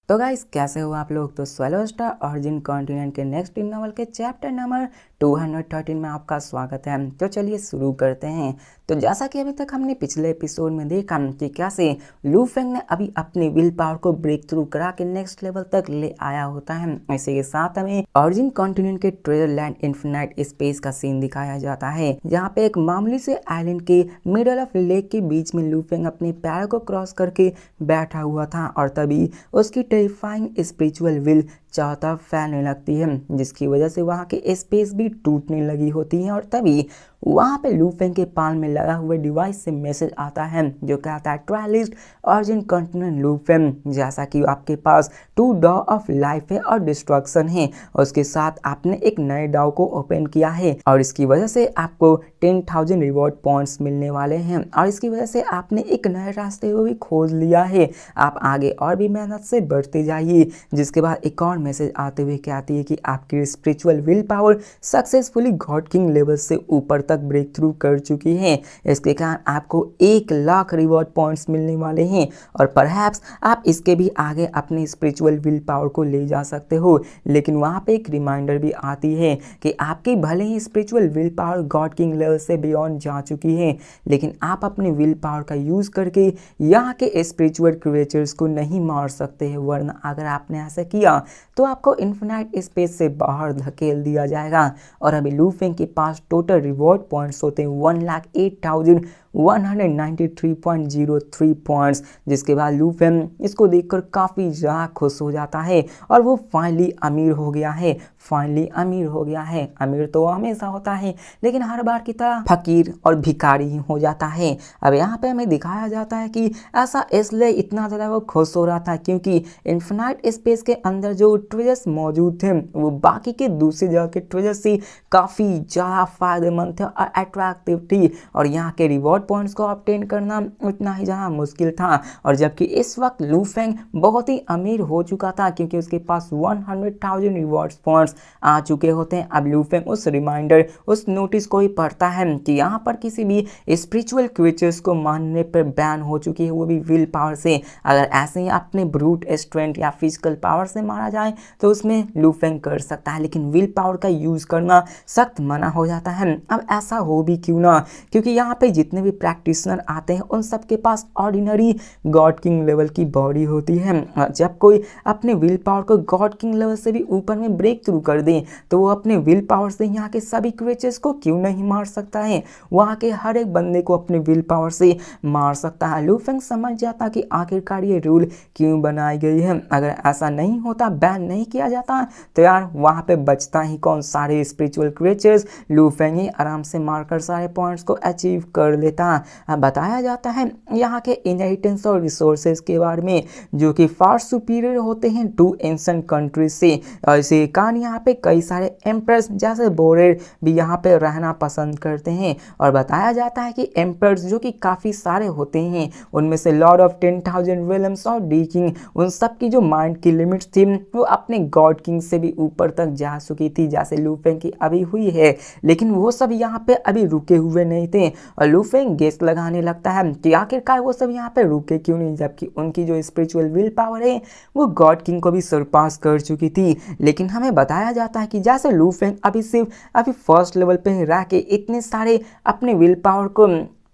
तो गाइस कैसे हो आप लोग। तो स्वेलो स्टार ऑरिजिन कॉन्टिनेंट के नेक्स्ट इन नॉवल के चैप्टर नंबर 213 में आपका स्वागत है। तो चलिए शुरू करते हैं। तो जैसा कि अभी तक हमने पिछले एपिसोड में देखा कि कैसे लू फेंग ने अभी अपनी विल पावर को ब्रेक थ्रू करा के नेक्स्ट लेवल तक ले आया होता है। इसी के साथ हमें ऑरिजिन कॉन्टिनेंट के ट्रेजर लैंड इन्फिनाइट स्पेस का सीन दिखाया जाता है, जहाँ पे एक मामूली से आइलैंड के मिडल ऑफ लेक के बीच में लू फेंग अपने पैर को क्रॉस करके बैठा हुआ था और तभी उसकी टेरिफाइंग स्पिरिचुअल विल चारों तरफ फैलने लगती है, जिसकी वजह से वहाँ के स्पेस भी टूटने लगी होती है। और तभी वहाँ पे लू फेंग के पाल में लगा हुए डिवाइस से मैसेज आता है जो कहता है ट्रायलिस्ट ऑरिजिन कॉन्टिनेंट लू फेंग, जैसा कि आपके पास 2 डॉ ऑफ लाइफ है और डिस्ट्रक्शन है, और उसके साथ आपने एक नए डॉ को ओपन किया है और इसकी वजह से आपको 10,000 रिवॉर्ड पॉइंट्स मिलने वाले हैं और इसकी वजह से आपने एक नए रास्ते को भी खोज लिया है। आप आगे और भी मेहनत से बढ़ते जाइए। जिसके बाद एक और मैसेज आते हुए कहती है कि आपकी spiritual will power successfully God king level से ऊपर तक ब्रेक थ्रू कर चुकी है। इसके कारण आपको 1,00,000 रिवॉर्ड पॉइंट्स मिलने वाले हैं और परहैप्स आप इसके भी आगे अपनी स्पिरिचुअल विल पावर को ले जा सकते हो। लेकिन वहाँ पे एक रिमाइंडर भी आती है कि आपकी भले ही spiritual will power god king level से बियॉन्ड जा चुकी है, लेकिन आप अपनी विल पावर का यूज करके यहाँ के स्पिरिचुअल क्रिएचर्स को नहीं मार सकते हैं, वरना अगर आपने ऐसा किया तो आपको इन्फिनाइट स्पेस से बाहर धकेल दिया जाएगा। और अभी लू फेंग के पास टोटल रिवॉर्ड पॉइंट्स होते हैं 1,08,193.03 पॉइंट्स, जिसके बाद लू फेंग इसको देखकर काफ़ी ज़्यादा खुश हो जाता है और वो फाइनली अमीर हो गया है। अमीर तो हमेशा होता है, लेकिन हर बार की तरह फकीर और भिखारी ही हो जाता है। अब यहाँ पे हमें दिखाया जाता है कि ऐसा इसलिए इतना ज़्यादा वो खुश हो रहा था क्योंकि इन्फिनाइट स्पेस के अंदर जो ट्रेजर्स मौजूद थे वो बाकी के दूसरी जगह के ट्रेजर्स से काफ़ी ज़्यादा फायदेमंद थे और अट्रैक्टिव थी, और यहाँ के रिवॉर्ड पॉइंट्स को ऑब्टेन करना उतना ही ज़्यादा मुश्किल था। और जबकि इस वक्त लू फेंग बहुत ही अमीर हो चुका था क्योंकि उसके पास 100,000 रिवॉर्ड पॉइंट्स आ चुके होते हैं। अब लू फेंग उस रिमाइंडर, उस नोटिस को ही पढ़ता है कि यहाँ पर किसी भी स्पिरिचुअल क्रिएचर्स को मारने पर बैन हो चुकी है, वो भी विल पावर से। अगर ऐसे ही अपने ब्रूट स्ट्रेंथ या फिजिकल पावर से मारा जाए तो उसमें लू फेंग कर सकता है, लेकिन विल पावर का यूज करना सख्त मना हो जाता है। अब ऐसा हो भी क्यों ना, क्योंकि यहाँ पे जितने भी प्रैक्टिशनर आते हैं उन सबके पास ऑर्डिनरी गॉड किंग लेवल की बॉडी होती है। जब कोई अपने विल पावर को गॉड किंग लेवल से भी ऊपर में ब्रेक थ्रू कर दे तो वो अपने विल पावर से यहाँ के सभी क्रिएचर्स को क्यों नहीं मार सकता है, वहाँ के हर एक बंदे को अपने विल पावर से मार सकता है। लू फेंग समझ जाता कि आखिरकार ये रूल क्यों बनाई गई है। अगर ऐसा नहीं होता, बैन नहीं किया जाता, तो यार वहाँ पे बचता ही कौन। सारे स्पिरिचुअल क्रिएचर्स लू फेंग ही आराम से मारकर सारे पॉइंट्स को अचीव कर लेता। बताया जाता है यहाँ के इनहेरिटेंस और रिसोर्सेज के बारे में जो कि फार सुपीरियर होते हैं टू एंशिएंट कंट्रीज से। इसी कारण यहाँ पे कई सारे एम्परर्स जैसे बोरेर भी यहाँ पे रहना पसंद करते हैं। और बताया जाता है कि एम्परर्स जो कि काफ़ी सारे होते हैं, उनमें से लॉर्ड ऑफ 10,000 रिलम्स और डी किंग, उन सब की जो माइंड की लिमिट्स थी वो अपने गॉड किंग से भी ऊपर तक जा चुकी थी, जैसे लू फेंग की अभी हुई है। लेकिन वो सब यहाँ पे अभी रुके हुए नहीं थे और लू फेंग गेस लगाने लगता है कि आखिरकार वो सब यहाँ पे रुके क्यों नहीं, जबकि उनकी जो स्पिरिचुअल विल पावर है वो गॉड किंग को भी सरपास कर चुकी थी। लेकिन हमें बताया जाता है कि जैसे लू फेंग अभी फर्स्ट लेवल पे रह के इतने सारे अपने विल पावर को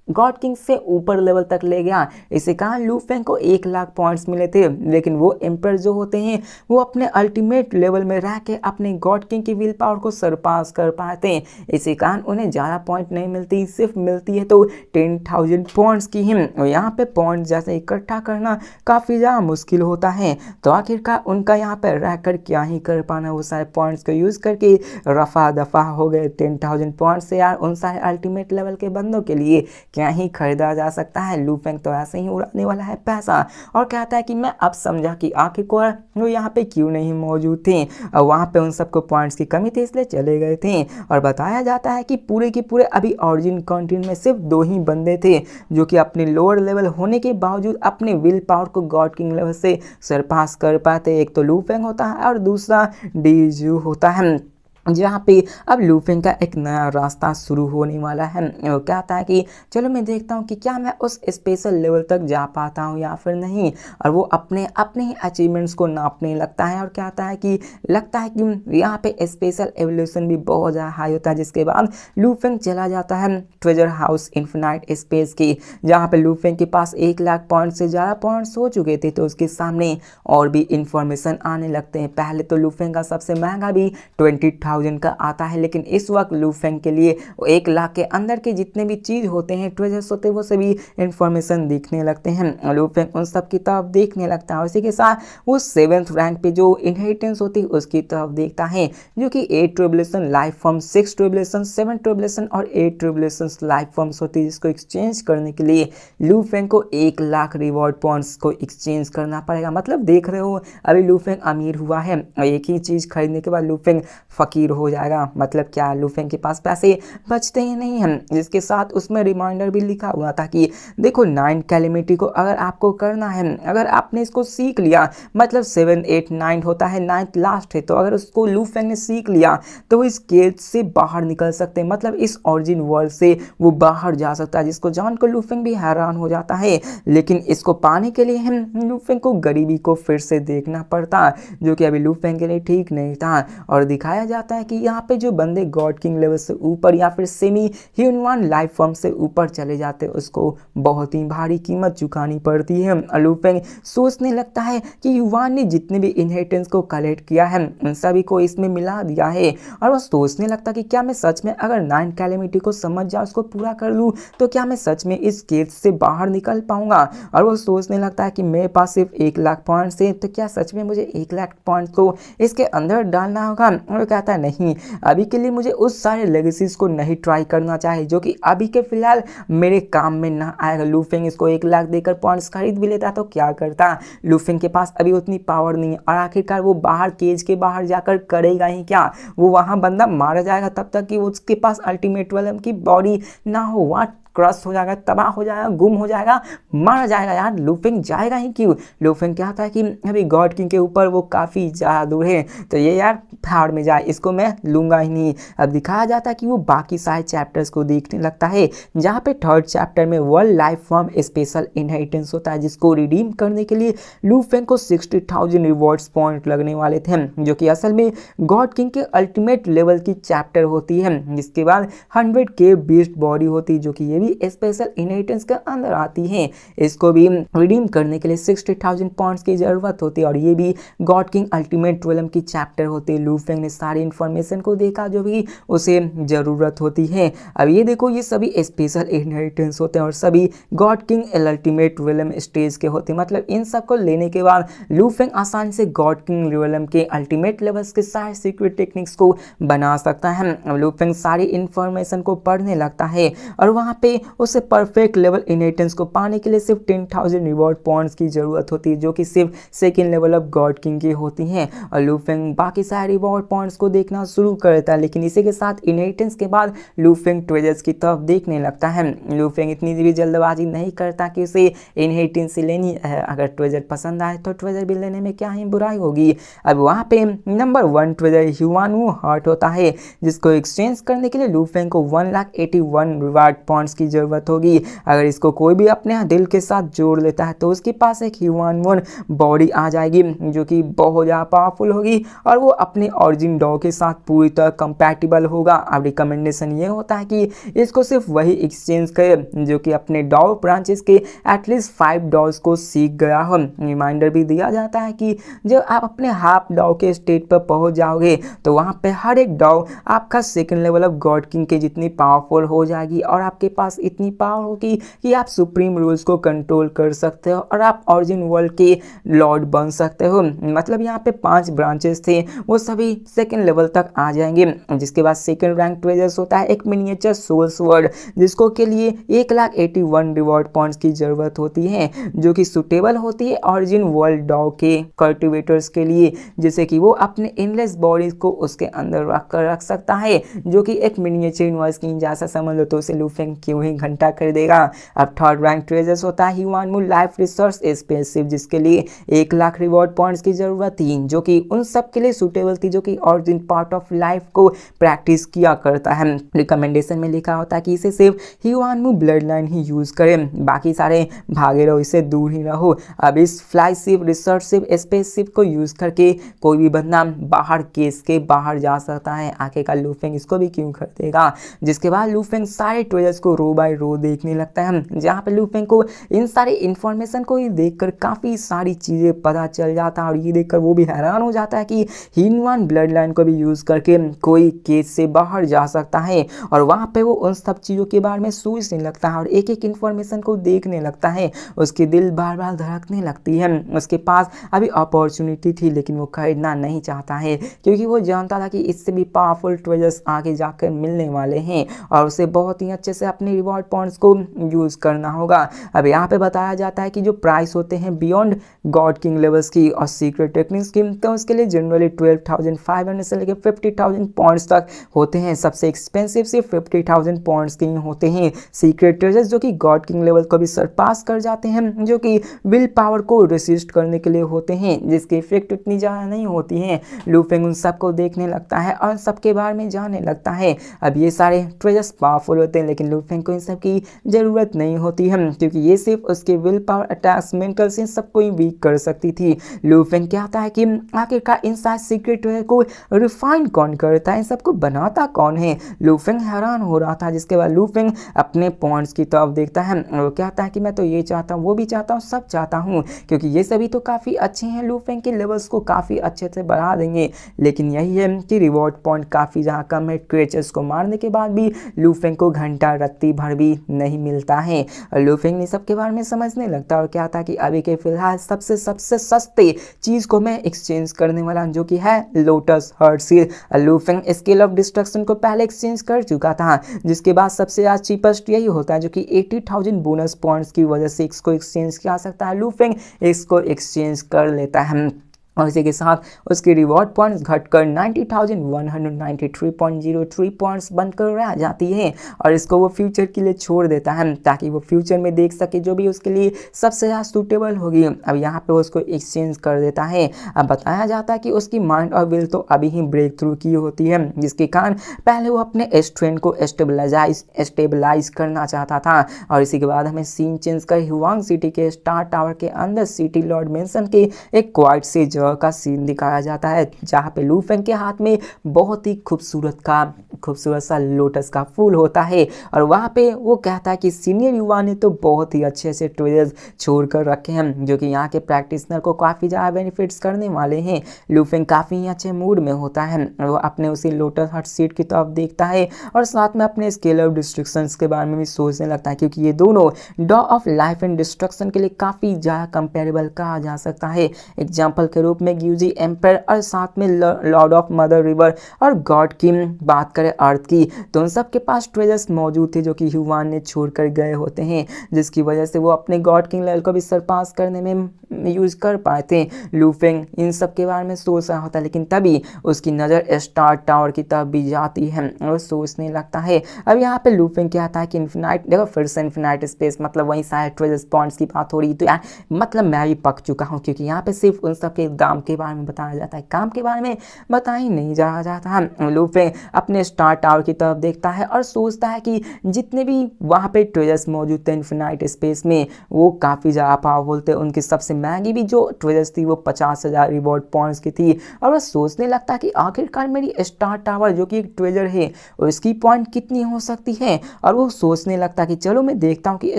गॉड किंग से ऊपर लेवल तक ले गया, इसी कारण लू फेंग को 1,00,000 पॉइंट्स मिले थे। लेकिन वो एम्पर जो होते हैं वो अपने अल्टीमेट लेवल में रह के अपने गॉड किंग की विल पावर को सरपास कर पाते हैं, इसी कारण उन्हें ज़्यादा पॉइंट नहीं मिलती, सिर्फ मिलती है तो 10,000 पॉइंट्स की ही। और यहाँ पे पॉइंट जैसे इकट्ठा करना काफ़ी ज़्यादा मुश्किल होता है, तो आखिरकार उनका यहाँ पर रह कर क्या ही कर पाना, वो सारे पॉइंट्स को यूज़ करके रफा दफा हो गए। 10,000 पॉइंट्स से यार उन सारे अल्टीमेट लेवल के बंदों के लिए क्या ही खरीदा जा सकता है। लू फेंग तो ऐसे ही उड़ाने वाला है पैसा और कहता है कि मैं अब समझा कि आखिरकार वो यहाँ पे क्यों नहीं मौजूद थे, और वहाँ पे उन सबको पॉइंट्स की कमी थी इसलिए चले गए थे। और बताया जाता है कि पूरे के पूरे अभी ऑरिजिन कॉन्टिनेंट में सिर्फ 2 ही बंदे थे जो कि अपने लोअर लेवल होने के बावजूद अपने विल पावर को गॉड किंग लेवल से सरपास कर पाते। एक तो लू फेंग होता है और दूसरा डीजू होता है। जहाँ पे अब लूफिंग का एक नया रास्ता शुरू होने वाला है। वो कहता है कि चलो मैं देखता हूँ कि क्या मैं उस स्पेशल लेवल तक जा पाता हूँ या फिर नहीं, और वो अपने अपने ही अचीवमेंट्स को नापने लगता है और कहता है कि लगता है कि यहाँ पे स्पेशल एवोल्यूशन भी बहुत ज़्यादा हाई होता है। जिसके बाद लूफिंग चला जाता है ट्रेजर हाउस इन्फिनाइट स्पेस की, जहाँ पे लूफिंग के पास 1 लाख पॉइंट से ज़्यादा पॉइंट्स हो चुके थे। तो उसके सामने और भी इंफॉर्मेशन आने लगते हैं। पहले तो लूफिंग का सबसे महंगा भी 20,000 का आता है, लेकिन इस वक्त लूफेंग के लिए 1 लाख के अंदर के जितने भी चीज़ होते हैं, ट्रेजर्स होते हैं, वो सभी इंफॉर्मेशन दिखने लगते हैं। लूफेंग उन सब की तरफ देखने लगता है। उसी के साथ वो 7th रैंक पे जो इनहेरिटेंस होती है उसकी तरफ देखता है, जो कि 8 tribulation life form, 6 tribulation, 7 tribulation और 8 ट्रिबुलेशन लाइफ फॉर्म्स होती है, जिसको एक्सचेंज करने के लिए लूफेंग को 1 लाख रिवॉर्ड पॉइंट्स को एक्सचेंज करना पड़ेगा। मतलब देख रहे हो, अभी लूफेंग अमीर हुआ है और एक ही चीज़ खरीदने के बाद लूफेंग फकीर हो जाएगा। मतलब क्या, लूफेंग के पास पैसे बचते ही नहीं हैं। जिसके साथ उसमें रिमाइंडर भी लिखा हुआ था कि देखो 9 कैलेमिटी को अगर आपको करना है, अगर आपने इसको सीख लिया, मतलब 7, 8, 9 होता है, 9th लास्ट है, तो अगर उसको लूफेंग ने सीख लिया तो वो इस केज से बाहर निकल सकते हैं, मतलब इस ओरिजिन वर्ल्ड से वो बाहर जा सकता है। जिसको जानकर लूफेंग भी हैरान हो जाता है, लेकिन इसको पाने के लिए हम लूफेंग को गरीबी को फिर से देखना पड़ता, जो कि अभी लूफेंग के लिए ठीक नहीं था। और दिखाया जाता है कि यहाँ पे जो बंदे गॉड किंग लेवल से ऊपर या फिर सेमी ह्यूमन लाइफ फॉर्म से ऊपर चले जाते हैं, उसको बहुत ही भारी कीमत चुकानी पड़ती है। लूफेंग सोचने लगता है कि युवान ने जितने भी इनहेरिटेंस को कलेक्ट किया है उन सभी को इसमें मिला दिया है, और वो सोचने लगता है कि क्या मैं सच में अगर 9 कैलेमिटी को समझ जाऊँ, उसको पूरा कर लूँ, तो क्या मैं सच में इस केज से बाहर निकल पाऊंगा। और वो सोचने लगता है कि मेरे पास सिर्फ 1 लाख पॉइंट्स है, तो क्या सच में मुझे 1 लाख पॉइंट्स को इसके अंदर डालना होगा। और कहता है नहीं, अभी के लिए मुझे उस सारे लेगेसीज को नहीं ट्राई करना चाहिए जो कि अभी के फिलहाल मेरे काम में ना आएगा। लूफेंग इसको 1 लाख देकर पॉइंट्स खरीद भी लेता तो क्या करता, लूफेंग के पास अभी उतनी पावर नहीं है, और आखिरकार वो बाहर केज के बाहर जाकर करेगा ही क्या, वो वहां बंदा मारा जाएगा तब तक कि उसके पास अल्टीमेट वाले की बॉडी ना हो, वहाँ क्रश हो जाएगा, तबाह हो जाएगा, गुम हो जाएगा, मारा जाएगा। यार लूफेंग जाएगा ही क्यों। लूफेंग क्या था कि अभी गॉड किंग के ऊपर वो काफ़ी ज़्यादा दूर है, तो ये यार फाड़ में जाए, इसको मैं लूँगा ही नहीं। अब दिखाया जाता है कि वो बाकी सारे चैप्टर्स को देखने लगता है, जहाँ पे 3rd चैप्टर में world life form special inheritance होता है, जिसको रिडीम करने के लिए लूफेंग को 60,000 रिवॉर्ड्स पॉइंट लगने वाले थे, जो कि असल में गॉड किंग के अल्टीमेट लेवल की चैप्टर होती है। जिसके बाद 100K बीस्ट बॉडी होती है, जो कि ये स्पेशल इनहेरिटेंस के अंदर आती है। इसको भी रिडीम करने के लिए 60,000 पॉइंट्स की जरूरत होती है, और ये भी गॉड किंग अल्टीमेट रियल्म की चैप्टर होती है। लूफेंग ने सारी इंफॉर्मेशन को देखा जो भी उसे जरूरत होती है। अब ये देखो, ये सभी स्पेशल इनहेरिटेंस होते हैं और सभी God king ultimate realm stage के होते हैं। मतलब इन सब को लेने के बाद लूफेंग आसानी से गॉड किंग रियल्म के अल्टीमेट लेवल्स के सारे सीक्रेट टेक्निक्स को बना सकता है। लूफेंग सारी इंफॉर्मेशन को पढ़ने लगता है, और वहाँ पे उसे परफेक्ट लेवल इनहेरिटेंस को पाने के लिए सिर्फ 10,000 रिवॉर्ड पॉइंट्स की जरूरत होती है, जो कि सिर्फ second level of God king की होती हैं। और लूफेंग बाकी सारे रिवॉर्ड पॉइंट्स को देखना शुरू करता है, लेकिन इसी के साथ इनहेरिटेंस के बाद लूफेंग ट्रेजर्स की तरफ देखने लगता है। लूफेंग इतनी भी जल्दबाजी नहीं करता कि उसे इनहेरिटेंस लेनी है, अगर ट्रेजर पसंद आए तो ट्रेजर भी लेने में क्या ही बुराई होगी। अब वहाँ पे नंबर 1 ट्रेजर ह्यूआनवू हार्ट होता है, जिसको एक्सचेंज करने के लिए लूफेंग को 1,81 रिवॉर्ड पॉइंट्स की जरूरत होगी। अगर इसको कोई भी अपने दिल के साथ जोड़ लेता है तो उसके पास एक ह्यूमन बॉडी आ जाएगी, जो कि बहुत ज़्यादा पावरफुल होगी, और वो अपने ओरिजिन डॉ के साथ पूरी तरह कंपैटिबल होगा। अब रिकमेंडेशन ये होता है कि इसको सिर्फ वही एक्सचेंज करे जो कि अपने डॉ ब्रांचेस के एटलीस्ट 5 डॉज को सीख गया हो। रिमाइंडर भी दिया जाता है कि जब आप अपने हाफ डॉ के स्टेट पर पहुंच जाओगे तो वहाँ पे हर एक डॉ आपका second level of God king के जितनी पावरफुल हो जाएगी, और आपके पास इतनी पावर होगी कि आप सुप्रीम रूल्स को कंट्रोल कर सकते हो और आप ओरिजिन वर्ल्ड के लॉर्ड बन सकते हो। मतलब यहाँ पे 5 ब्रांचेस थे, वो सभी सेकेंड लेवल तक आ जाएंगे। जिसके बाद सेकेंड रैंक ट्रेजर्स होता है एक मिनिएचर सोल स्वॉर्ड, जिसको के लिए 1,81 रिवॉर्ड पॉइंट्स की जरूरत होती है, जो कि सुटेबल होती है ओरिजिन वर्ल्ड डॉ के कल्टिवेटर्स के लिए, जैसे कि वो अपने इनलेस बॉडीज को उसके अंदर रख सकता है, जो कि एक मिनिएचर यूनिवर्स की जैसा समझ लो। तो उसे लूफेंग क्यों ही घंटा कर देगा। अब 3rd रैंक ट्रेजर्स होता है ह्यूआनवू लाइफ रिसोर्स स्पेसशिप, जिसके लिए 1 लाख रिवॉर्ड पॉइंट्स की जरूरत थी, जो कि उन सब के लिए सुटेबल व्यक्ति जो कि ओरिजिन पार्ट ऑफ लाइफ को प्रैक्टिस किया करता है। रिकमेंडेशन में लिखा होता है कि इसे सिर्फ ह्यूआनमू ब्लड लाइन ही यूज करें, बाकी सारे भागे रहो, इससे दूर ही रहो। अब इस fly ship, research ship, space ship को यूज करके कोई भी बंदा बाहर केस के बाहर जा सकता है। आखिरकार लू फेंग इसको भी क्यों कर देगा। जिसके बाद लू फेंग सारे ट्रेलर्स को रो बाय रो देखने लगता है, जहाँ पे लू फेंग को इन सारे इंफॉर्मेशन को ही देखकर काफी सारी चीजें पता चल जाता है और ये देखकर वो भी हैरान हो जाता है कि ह्यूमन ब्लड लाइन को भी यूज करके कोई केस से बाहर जा सकता है। और वहाँ पे वो उन सब चीजों के बारे में सोचने लगता है और एक एक इंफॉर्मेशन को देखने लगता है। उसकी दिल बार बार धड़कने लगती है। उसके पास अभी अपॉर्चुनिटी थी लेकिन वो खरीदना नहीं चाहता है, क्योंकि वो जानता था कि इससे भी पावरफुल ट्रेजर्स आगे जाकर मिलने वाले हैं और उसे बहुत ही अच्छे से अपने रिवॉर्ड पॉइंट्स को यूज करना होगा। अब यहाँ पे बताया जाता है कि जो प्राइस होते हैं बियॉन्ड गॉड किंग लेवल्स की और सीक्रेट टेक्निक्स की, तो उसके लिए जनरली 12,500 से लेकर 50,000 पॉइंट्स तक होते हैं। सबसे एक्सपेंसिव सिर्फ 50,000 पॉइंट्स के होते हैं। सीक्रेट ट्रेजर्स जो कि गॉड किंग लेवल को भी सरपास कर जाते हैं, जो कि विल पावर को रेसिस्ट करने के लिए होते हैं, जिसकी इफेक्ट उतनी ज़्यादा नहीं होती है। लू फेंग उन सबको देखने लगता है और सबके बारे में जानने लगता है। अब ये सारे ट्रेजर्स पावरफुल होते हैं लेकिन लू फेंग को इन सब की ज़रूरत नहीं होती है, क्योंकि ये सिर्फ उसके विल पावर अटैक्स मेंटल से सबको ही वीक कर सकती थी। लू फेंग कहता है कि आखिरकार इन सारे सीक्रेट ट्रेजर को रिफाइन कौन करता है, इन सबको बनाता कौन है। लू फेंग हैरान हो रहा था। जिसके बाद लू फेंग अपने पॉइंट्स की तरफ देखता है और वो कहता है कि मैं तो ये चाहता हूँ, वो भी चाहता हूँ, सब चाहता हूँ, क्योंकि ये सभी तो काफ़ी अच्छे हैं, लू फेंग के लेवल्स को काफ़ी अच्छे से बढ़ा देंगे। लेकिन यही है कि रिवॉर्ड पॉइंट काफ़ी ज़्यादा कम है। क्रिएचर्स को मारने के बाद भी लू फेंग को घंटा रत्ती भर भी नहीं मिलता है। और लू फेंग ने सबके बारे में समझने लगता है और कहता है कि अभी के फिलहाल सबसे सस्ते चीज़ को मैं एक्सचेंज करने वाला, जो कि है लोटस हार्ट सील। लू फेंग स्केल ऑफ डिस्ट्रक्शन को पहले एक्सचेंज कर चुका था, जिसके बाद सबसे ज़्यादा चीपेस्ट यही होता है, जो कि 80,000 बोनस पॉइंट्स की वजह से इसको एक्सचेंज किया सकता है। लू फेंग इसको एक्सचेंज कर लेता है और इसी के साथ उसके रिवॉर्ड पॉइंट्स घटकर 90,193.03 पॉइंट्स बनकर रह जाती है और इसको वो फ्यूचर के लिए छोड़ देता है, ताकि वो फ्यूचर में देख सके जो भी उसके लिए सबसे ज़्यादा सूटेबल होगी। अब यहाँ पे वो उसको एक्सचेंज कर देता है। अब बताया जाता है कि उसकी माइंड और विल तो अभी ही ब्रेक थ्रू की होती है, जिसके कारण पहले वो अपने स्ट्रेंथ को स्टेबलाइज करना चाहता था। और इसी के बाद हमें सीन चेंज कर ह्यूआंग सिटी के स्टार टावर के अंदर सिटी लॉर्ड मेंशन के एक क्वाइट से का सीन दिखाया जाता है, जहाँ पे लू फेंग के हाथ में बहुत ही खूबसूरत सा लोटस का फूल होता है और वहाँ पे वो कहता है कि सीनियर युवा ने तो बहुत ही अच्छे से ट्रेजर्स छोड़ कर रखे हैं, जो कि यहाँ के प्रैक्टिशनर को काफ़ी ज़्यादा बेनिफिट्स करने वाले हैं। लू फेंग काफ़ी अच्छे मूड में होता है, वो अपने उसी लोटस हट सीट की तरफ देखता है और साथ में अपने स्केल ऑफ डिस्ट्रक्शंस के बारे में भी सोचने लगता है, क्योंकि ये दोनों डॉ ऑफ लाइफ एंड डिस्ट्रक्शन के लिए काफ़ी ज़्यादा कंपेरेबल कहा जा सकता है। एग्जाम्पल के रूप में ग्यूजी एम्पायर और साथ में लॉर्ड ऑफ मदर रिवर और गॉड की बात करें अर्थ की, तो उन सब के पास ट्रेजर्स मौजूद थे जो कि ह्यूआन ने छोड़कर गए होते हैं, जिसकी वजह से वो अपने गॉड किंग लेवल को भी सरपास करने में यूज कर पाए थे। लू फेंग इन सब के बारे में सोच रहा होता है, लेकिन तभी उसकी नज़र स्टार टावर की तरफ भी जाती है और सोचने लगता है। अब यहाँ पे लू फेंग कहता है कि इन्फिनाइट, देखो फिर से इन्फिनाइट स्पेस मतलब वहीं सारे ट्रेजर्स पॉइंट्स की बात हो रही, तो यार मतलब मैं भी पक चुका हूँ, क्योंकि यहाँ पे सिर्फ उन सब के दाम के बारे में बताया जाता है, काम के बारे में बता ही नहीं जाया जाता। लू फेंग अपने स्टार टावर की तरफ देखता है और सोचता है कि जितने भी वहाँ पे ट्रेजर्स मौजूद थे इन्फिनाइट स्पेस में, वो काफ़ी ज़्यादा पावरफुल थे। उनकी सबसे महंगी भी जो ट्रेजर्स थी वो 50,000 रिवॉर्ड पॉइंट्स की थी और वह सोचने लगता है कि आखिरकार मेरी स्टार टावर जो कि एक ट्रेजर है उसकी पॉइंट कितनी हो सकती है। और वो सोचने लगता है कि चलो मैं देखता हूँ कि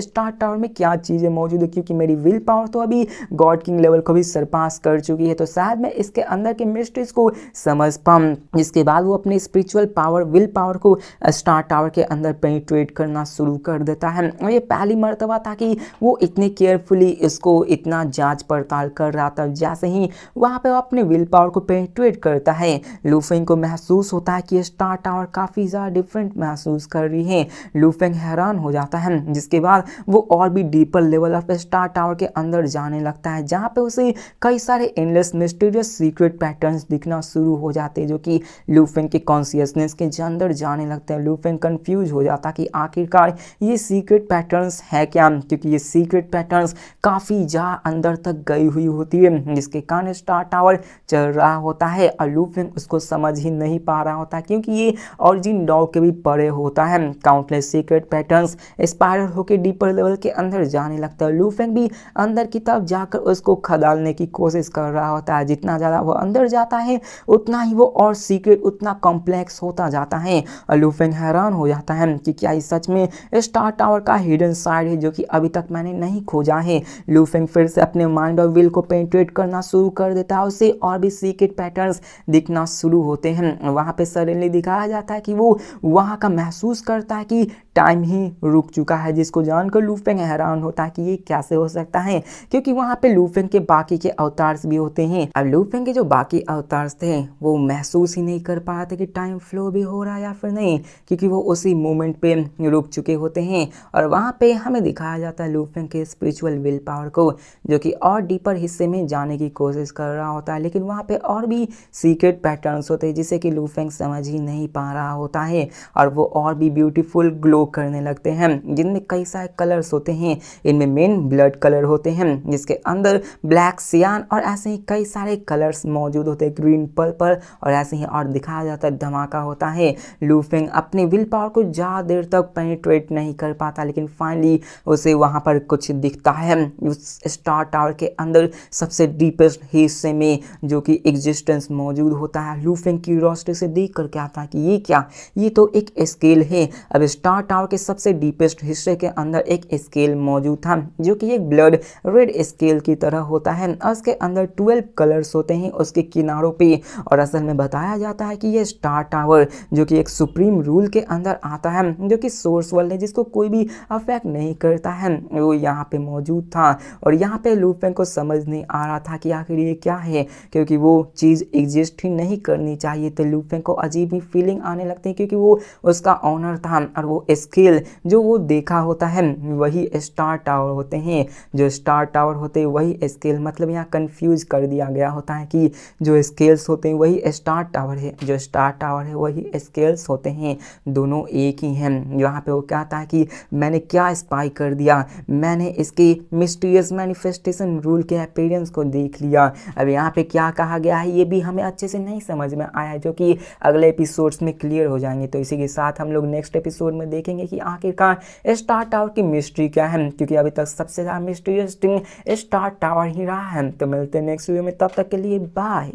स्टार टावर में क्या चीज़ें मौजूद है, क्योंकि मेरी विल पावर तो अभी गॉड किंग लेवल को भी सरपास कर चुकी है, तो शायद मैं इसके अंदर के मिस्ट्रीज को समझ पाऊँ। जिसके बाद वो अपनी स्पिरिचुअल पावर, विल पावर को स्टार टावर के अंदर पेनिट्रेट करना शुरू कर देता है। और ये पहली मर्तबा था कि वो इतने केयरफुली इसको इतना जांच पड़ताल कर रहा था। जैसे ही वहाँ पे वो अपने विल पावर को पेनिट्रेट करता है, लू फेंग को महसूस होता है कि स्टार टावर काफ़ी ज़्यादा डिफरेंट महसूस कर रही है। लू फेंग हैरान हो जाता है, जिसके बाद वो और भी deeper level of star tower के अंदर जाने लगता है, जहाँ पे उसे कई सारे endless countless mysterious secret patterns दिखना शुरू हो जाते हैं जो कि लू फेंग के कॉन्शियसनेस के अंदर जाने लगते हैं। लू फेंग कंफ्यूज हो जाता कि आखिरकार ये सीक्रेट पैटर्न्स है क्या, क्योंकि ये सीक्रेट पैटर्न्स काफ़ी ज़्यादा अंदर तक गई हुई होती है, जिसके कारण स्टार टावर चल रहा होता है और लू फेंग उसको समझ ही नहीं पा रहा होता, क्योंकि ये ऑरिजिन डॉग के भी परे होता है। काउंटलेस सीक्रेट पैटर्न्स स्पाइरल होकर डीपर लेवल के अंदर जाने लगता है। लू फेंग भी अंदर की तरफ जाकर उसको खदालने की कोशिश कर रहा होता है। जितना ज़्यादा वो अंदर जाता है उतना ही वो और सीक्रेट उतना कॉम्प्लेक्स होता जाता है और लू फेंग हैरान हो जाता है कि क्या ये सच में स्टार टावर का हिडन साइड है जो कि अभी तक मैंने नहीं खोजा है। लू फेंग फिर से अपने माइंड और विल को पेनिट्रेट करना शुरू कर देता है, उससे और भी सीक्रेट पैटर्न्स दिखना शुरू होते हैं। वहाँ पे सडनली दिखाया जाता है कि वो वहाँ का महसूस करता है कि टाइम ही रुक चुका है, जिसको जानकर लू फेंग हैरान होता है कि ये कैसे हो सकता है, क्योंकि वहाँ पे लू फेंग के बाकी के अवतार्स भी होते हैं और लू फेंग के जो बाकी अवतार्स थे वो महसूस ही नहीं कर पाते कि टाइम फ्लो भी हो रहा है या फिर नहीं, क्योंकि वो उसी मोमेंट पे रुक चुके होते हैं। और वहाँ पे हमें दिखाया जाता है लू फेंग के स्पिरिचुअल विल पावर को, जो कि और डीपर हिस्से में जाने की कोशिश कर रहा होता है, लेकिन वहाँ पे और भी सीक्रेट पैटर्न्स होते हैं जिसे कि लू फेंग समझ ही नहीं पा रहा होता है और वो और भी ब्यूटीफुल ग्लो करने लगते हैं, जिनमें कई सारे कलर्स होते हैं। इनमें मेन ब्लड कलर होते हैं, जिसके अंदर ब्लैक, सियान और ऐसे ही कई सारे कलर्स मौजूद होते हैं, ग्रीन, पर्पल और ऐसे ही और दिखाया जाता है धमाका होता है। लू फेंग अपने विल पावर को ज़्यादा देर तक पेनिट्रेट नहीं कर पाता, लेकिन फाइनली उसे वहाँ पर कुछ दिखता है उस स्टार टावर के अंदर सबसे डीपेस्ट हिस्से में जो कि एग्जिस्टेंस मौजूद होता है। लू फेंग क्यूरियोसिटी से देख कर क्या था कि ये क्या, ये तो एक स्केल है। अब स्टार टावर के सबसे डीपेस्ट हिस्से के अंदर एक स्केल मौजूद था जो कि एक ब्लड रेड स्केल की तरह होता है और उसके अंदर 12 कलर्स होते हैं उसके किनारों पे। और असल में बताया जाता है कि ये स्टार टावर जो कि एक सुप्रीम रूल के अंदर आता है, जो कि सोर्स वर्ल्ड है जिसको कोई भी अफेक्ट नहीं करता है, वो यहाँ पे मौजूद था। और यहाँ पे लू फेंग को समझ नहीं आ रहा था कि आखिर ये क्या है, क्योंकि वो चीज़ एग्जिस्ट ही नहीं करनी चाहिए। तो लू फेंग को अजीब ही फीलिंग आने लगती है, क्योंकि वो उसका ऑनर था और वो स्केल जो वो देखा होता है वही स्टार टावर होते हैं। जो स्टार टावर होते हैं वही स्केल, मतलब यहाँ कंफ्यूज कर दिया गया होता है कि जो स्केल्स होते हैं वही स्टार टावर है, जो स्टार टावर है वही स्केल्स होते हैं, दोनों एक ही हैं। यहाँ पे वो कहता है कि मैंने क्या स्पाई कर दिया, मैंने इसके मिस्टीरियस मैनिफेस्टेशन रूल के अपीयरेंस को देख लिया। अब यहाँ पे क्या कहा गया है ये भी हमें अच्छे से नहीं समझ में आया है, जो कि अगले एपिसोड्स में क्लियर हो जाएंगे। तो इसी के साथ हम लोग नेक्स्ट एपिसोड में देखेंगे कि आखिरकार स्टार टावर की मिस्ट्री क्या है, क्योंकि अभी तक सबसे ज़्यादा मिस्टीरियस थिंग स्टार टावर ही रहा है। तो मिलते हैं नेक्स्ट वीडियो में, तब तक के लिए बाय।